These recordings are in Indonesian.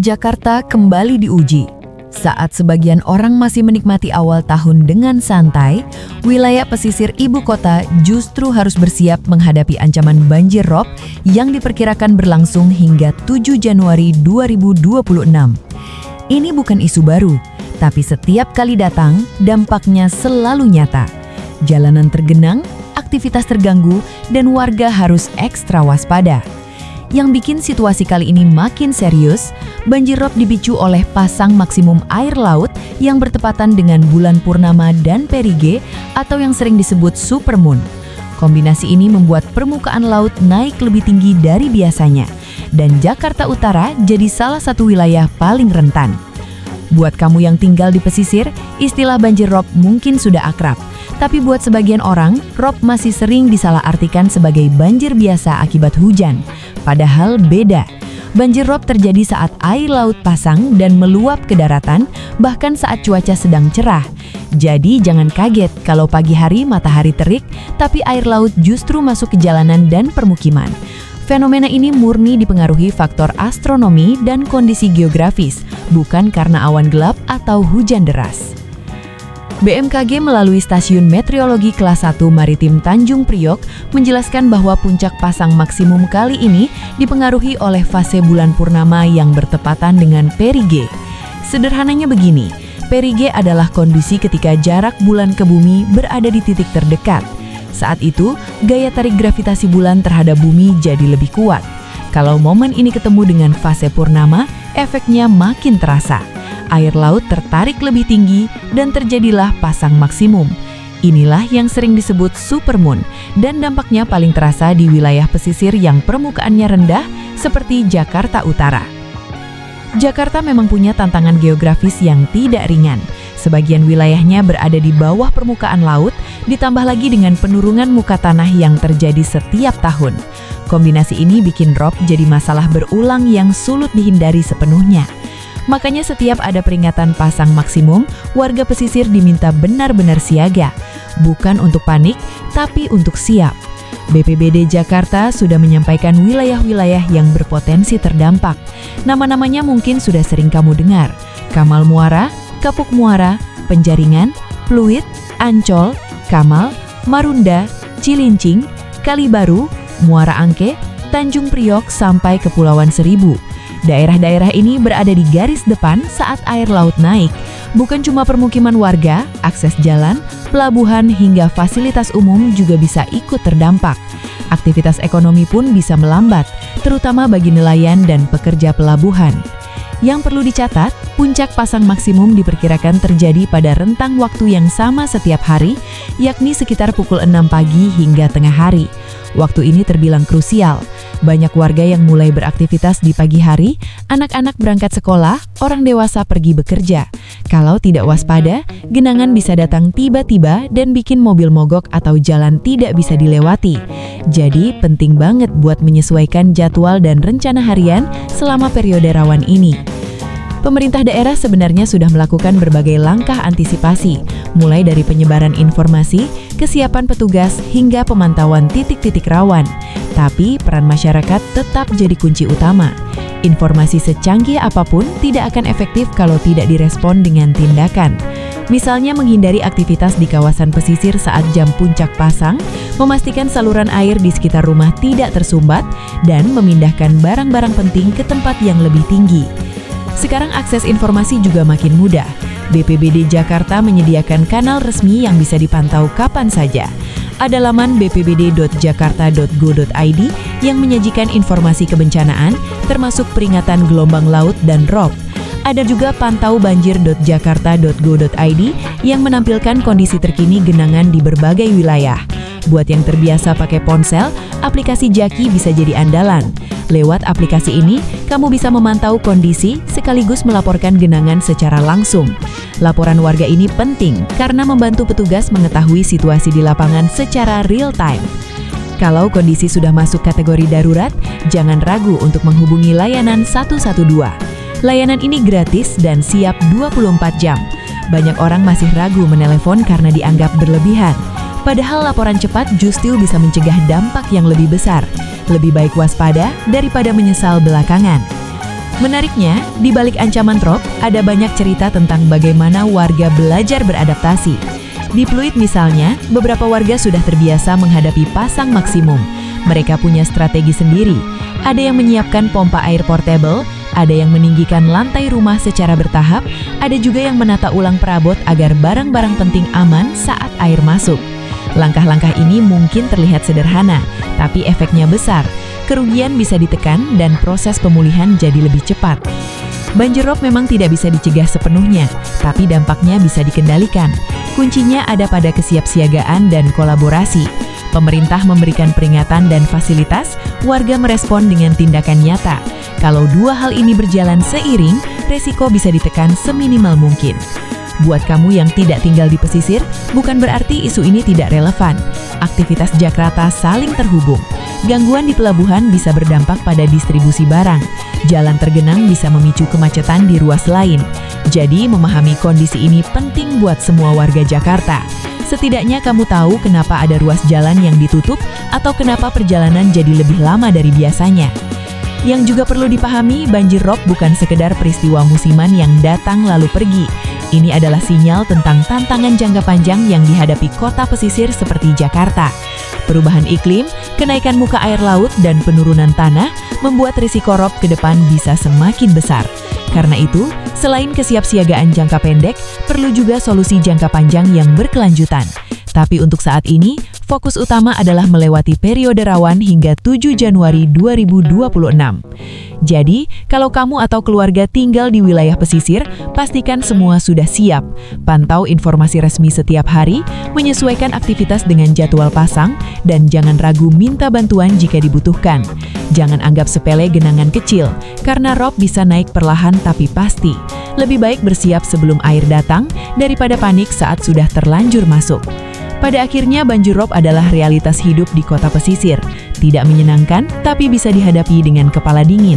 Jakarta kembali diuji. Saat sebagian orang masih menikmati awal tahun dengan santai, wilayah pesisir ibu kota justru harus bersiap menghadapi ancaman banjir rob yang diperkirakan berlangsung hingga 7 Januari 2026. Ini bukan isu baru, tapi setiap kali datang, dampaknya selalu nyata. Jalanan tergenang, aktivitas terganggu, dan warga harus ekstra waspada. Yang bikin situasi kali ini makin serius, banjir rob dipicu oleh pasang maksimum air laut yang bertepatan dengan bulan purnama dan perige atau yang sering disebut supermoon. Kombinasi ini membuat permukaan laut naik lebih tinggi dari biasanya, dan Jakarta Utara jadi salah satu wilayah paling rentan. Buat kamu yang tinggal di pesisir, istilah banjir rob mungkin sudah akrab. Tapi buat sebagian orang, rob masih sering disalahartikan sebagai banjir biasa akibat hujan. Padahal beda. Banjir rob terjadi saat air laut pasang dan meluap ke daratan, bahkan saat cuaca sedang cerah. Jadi jangan kaget kalau pagi hari matahari terik, tapi air laut justru masuk ke jalanan dan permukiman. Fenomena ini murni dipengaruhi faktor astronomi dan kondisi geografis, bukan karena awan gelap atau hujan deras. BMKG melalui Stasiun Meteorologi Kelas 1 Maritim Tanjung Priok menjelaskan bahwa puncak pasang maksimum kali ini dipengaruhi oleh fase bulan purnama yang bertepatan dengan perige. Sederhananya begini, perige adalah kondisi ketika jarak bulan ke bumi berada di titik terdekat. Saat itu, gaya tarik gravitasi bulan terhadap bumi jadi lebih kuat. Kalau momen ini ketemu dengan fase purnama, efeknya makin terasa. Air laut tertarik lebih tinggi dan terjadilah pasang maksimum. Inilah yang sering disebut supermoon dan dampaknya paling terasa di wilayah pesisir yang permukaannya rendah seperti Jakarta Utara. Jakarta memang punya tantangan geografis yang tidak ringan. Sebagian wilayahnya berada di bawah permukaan laut, ditambah lagi dengan penurunan muka tanah yang terjadi setiap tahun. Kombinasi ini bikin rob jadi masalah berulang yang sulit dihindari sepenuhnya. Makanya setiap ada peringatan pasang maksimum, warga pesisir diminta benar-benar siaga. Bukan untuk panik, tapi untuk siap. BPBD Jakarta sudah menyampaikan wilayah-wilayah yang berpotensi terdampak. Nama-namanya mungkin sudah sering kamu dengar. Kamal Muara, Kapuk Muara, Penjaringan, Pluit, Ancol, Kamal, Marunda, Cilincing, Kalibaru, Muara Angke, Tanjung Priok sampai Kepulauan Seribu. Daerah-daerah ini berada di garis depan saat air laut naik. Bukan cuma permukiman warga, akses jalan, pelabuhan hingga fasilitas umum juga bisa ikut terdampak. Aktivitas ekonomi pun bisa melambat, terutama bagi nelayan dan pekerja pelabuhan. Yang perlu dicatat, puncak pasang maksimum diperkirakan terjadi pada rentang waktu yang sama setiap hari, yakni sekitar pukul 6 pagi hingga tengah hari. Waktu ini terbilang krusial. Banyak warga yang mulai beraktivitas di pagi hari, anak-anak berangkat sekolah, orang dewasa pergi bekerja. Kalau tidak waspada, genangan bisa datang tiba-tiba dan bikin mobil mogok atau jalan tidak bisa dilewati. Jadi penting banget buat menyesuaikan jadwal dan rencana harian selama periode rawan ini. Pemerintah daerah sebenarnya sudah melakukan berbagai langkah antisipasi, mulai dari penyebaran informasi, kesiapan petugas, hingga pemantauan titik-titik rawan. Tapi peran masyarakat tetap jadi kunci utama. Informasi secanggih apapun tidak akan efektif kalau tidak direspon dengan tindakan. Misalnya menghindari aktivitas di kawasan pesisir saat jam puncak pasang, memastikan saluran air di sekitar rumah tidak tersumbat, dan memindahkan barang-barang penting ke tempat yang lebih tinggi. Sekarang akses informasi juga makin mudah. BPBD Jakarta menyediakan kanal resmi yang bisa dipantau kapan saja. Ada laman bpbd.jakarta.go.id yang menyajikan informasi kebencanaan, termasuk peringatan gelombang laut dan rob. Ada juga pantaubanjir.jakarta.go.id yang menampilkan kondisi terkini genangan di berbagai wilayah. Buat yang terbiasa pakai ponsel, aplikasi Jaki bisa jadi andalan. Lewat aplikasi ini, kamu bisa memantau kondisi sekaligus melaporkan genangan secara langsung. Laporan warga ini penting karena membantu petugas mengetahui situasi di lapangan secara real time. Kalau kondisi sudah masuk kategori darurat, jangan ragu untuk menghubungi layanan 112. Layanan ini gratis dan siap 24 jam. Banyak orang masih ragu menelepon karena dianggap berlebihan. Padahal laporan cepat justru bisa mencegah dampak yang lebih besar. Lebih baik waspada daripada menyesal belakangan. Menariknya, di balik ancaman rob, ada banyak cerita tentang bagaimana warga belajar beradaptasi. Di Pluit misalnya, beberapa warga sudah terbiasa menghadapi pasang maksimum. Mereka punya strategi sendiri. Ada yang menyiapkan pompa air portable, ada yang meninggikan lantai rumah secara bertahap, ada juga yang menata ulang perabot agar barang-barang penting aman saat air masuk. Langkah-langkah ini mungkin terlihat sederhana, tapi efeknya besar. Kerugian bisa ditekan dan proses pemulihan jadi lebih cepat. Banjir rob memang tidak bisa dicegah sepenuhnya, tapi dampaknya bisa dikendalikan. Kuncinya ada pada kesiapsiagaan dan kolaborasi. Pemerintah memberikan peringatan dan fasilitas, warga merespon dengan tindakan nyata. Kalau dua hal ini berjalan seiring, resiko bisa ditekan seminimal mungkin. Buat kamu yang tidak tinggal di pesisir, bukan berarti isu ini tidak relevan. Aktivitas Jakarta saling terhubung. Gangguan di pelabuhan bisa berdampak pada distribusi barang. Jalan tergenang bisa memicu kemacetan di ruas lain. Jadi, memahami kondisi ini penting buat semua warga Jakarta. Setidaknya kamu tahu kenapa ada ruas jalan yang ditutup atau kenapa perjalanan jadi lebih lama dari biasanya. Yang juga perlu dipahami, banjir rob bukan sekedar peristiwa musiman yang datang lalu pergi. Ini adalah sinyal tentang tantangan jangka panjang yang dihadapi kota pesisir seperti Jakarta. Perubahan iklim, kenaikan muka air laut, dan penurunan tanah membuat risiko rob ke depan bisa semakin besar. Karena itu, selain kesiapsiagaan jangka pendek, perlu juga solusi jangka panjang yang berkelanjutan. Tapi untuk saat ini, fokus utama adalah melewati periode rawan hingga 7 Januari 2026. Jadi, kalau kamu atau keluarga tinggal di wilayah pesisir, pastikan semua sudah siap. Pantau informasi resmi setiap hari, menyesuaikan aktivitas dengan jadwal pasang, dan jangan ragu minta bantuan jika dibutuhkan. Jangan anggap sepele genangan kecil, karena rob bisa naik perlahan tapi pasti. Lebih baik bersiap sebelum air datang, daripada panik saat sudah terlanjur masuk. Pada akhirnya, banjir rob adalah realitas hidup di kota pesisir. Tidak menyenangkan, tapi bisa dihadapi dengan kepala dingin.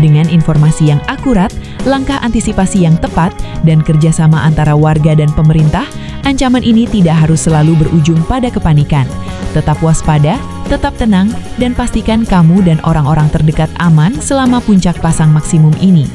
Dengan informasi yang akurat, langkah antisipasi yang tepat, dan kerjasama antara warga dan pemerintah, ancaman ini tidak harus selalu berujung pada kepanikan. Tetap waspada, tetap tenang, dan pastikan kamu dan orang-orang terdekat aman selama puncak pasang maksimum ini.